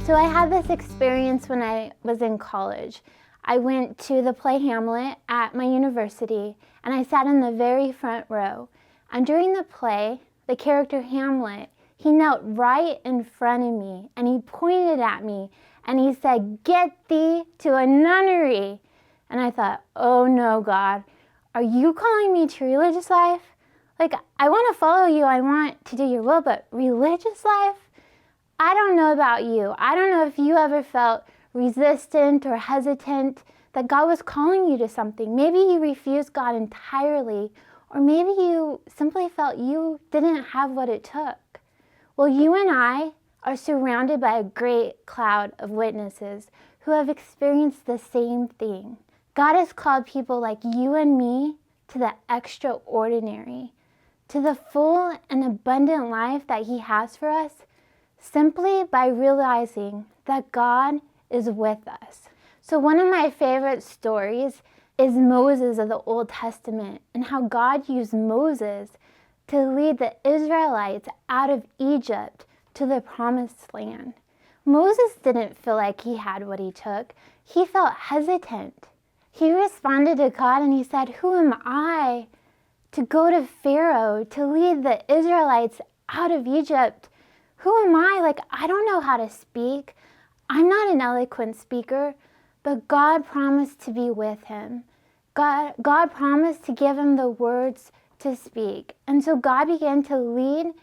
So I had this experience when I was in college. I went to the play Hamlet at my university, and I sat in the very front row. And during the play, the character Hamlet, he knelt right in front of me, and he pointed at me, and he said, "Get thee to a nunnery." And I thought, oh no, God, are you calling me to religious life? Like, I want to follow you, I want to do your will, but religious life? I don't know about you. I don't know if you ever felt resistant or hesitant that God was calling you to something. Maybe you refused God entirely, or maybe you simply felt you didn't have what it took. Well, you and I are surrounded by a great cloud of witnesses who have experienced the same thing. God has called people like you and me to the extraordinary, to the full and abundant life that He has for us, simply by realizing that God is with us. So one of my favorite stories is Moses of the Old Testament, and how God used Moses to lead the Israelites out of Egypt to the promised land. Moses didn't feel like he had what he took. He felt hesitant. He responded to God and he said, "Who am I to go to Pharaoh to lead the Israelites out of Egypt? Who am I? Like, I don't know how to speak. I'm not an eloquent speaker." But God promised to be with him. God promised to give him the words to speak. And so God began to lead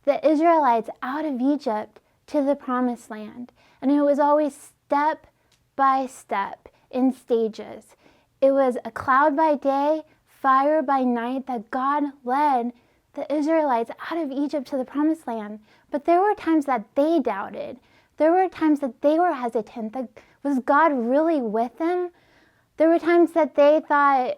the Israelites out of Egypt to the promised land. And it was always step by step in stages. It was a cloud by day, fire by night that God led the Israelites out of Egypt to the promised land. But there were times that they doubted. There were times that they were hesitant. That, was God really with them? There were times that they thought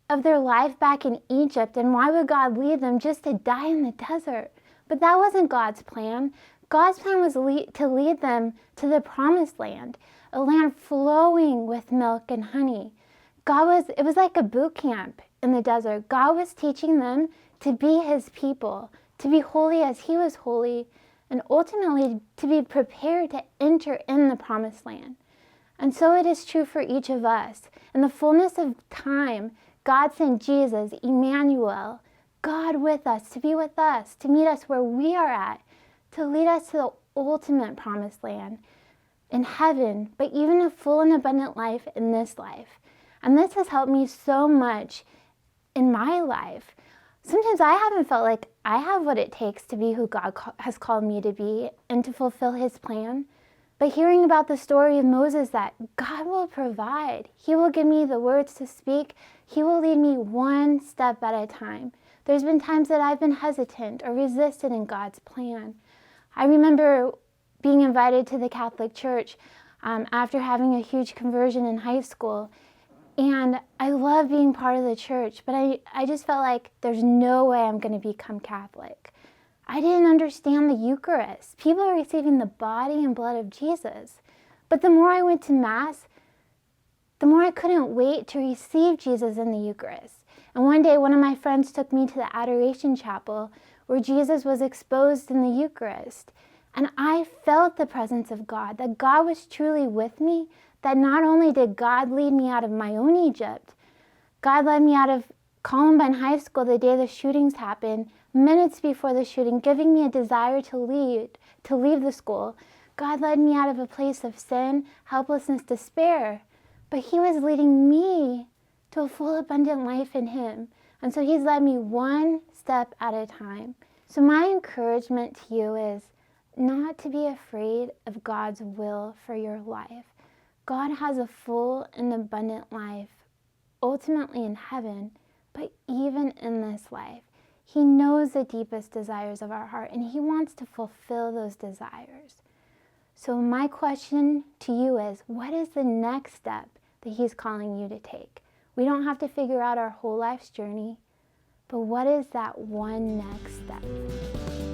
of their life back in Egypt, and why would God lead them just to die in the desert? But that wasn't God's plan. God's plan was to lead them to the promised land, a land flowing with milk and honey. It was like a boot camp in the desert. God was teaching them to be His people, to be holy as He was holy, and ultimately to be prepared to enter in the promised land. And so it is true for each of us. In the fullness of time, God sent Jesus, Emmanuel, God with us, to be with us, to meet us where we are at, to lead us to the ultimate promised land in heaven, but even a full and abundant life in this life. And this has helped me so much in my life. Sometimes I haven't felt like I have what it takes to be who God has called me to be and to fulfill His plan. But hearing about the story of Moses, that God will provide. He will give me the words to speak. He will lead me one step at a time. There's been times that I've been hesitant or resisted in God's plan. I remember being invited to the Catholic Church after having a huge conversion in high school. And I love being part of the church, but I just felt like there's no way I'm going to become Catholic. I didn't understand the Eucharist. People are receiving the body and blood of Jesus. But the more I went to Mass, the more I couldn't wait to receive Jesus in the Eucharist. And one day, one of my friends took me to the Adoration Chapel where Jesus was exposed in the Eucharist. And I felt the presence of God, that God was truly with me, that not only did God lead me out of my own Egypt, God led me out of Columbine High School the day the shootings happened, minutes before the shooting, giving me a desire to leave the school. God led me out of a place of sin, helplessness, despair. But He was leading me to a full, abundant life in Him. And so He's led me one step at a time. So my encouragement to you is not to be afraid of God's will for your life. God has a full and abundant life, ultimately in heaven, but even in this life. He knows the deepest desires of our heart, and He wants to fulfill those desires. So my question to you is, what is the next step that He's calling you to take? We don't have to figure out our whole life's journey, but what is that one next step?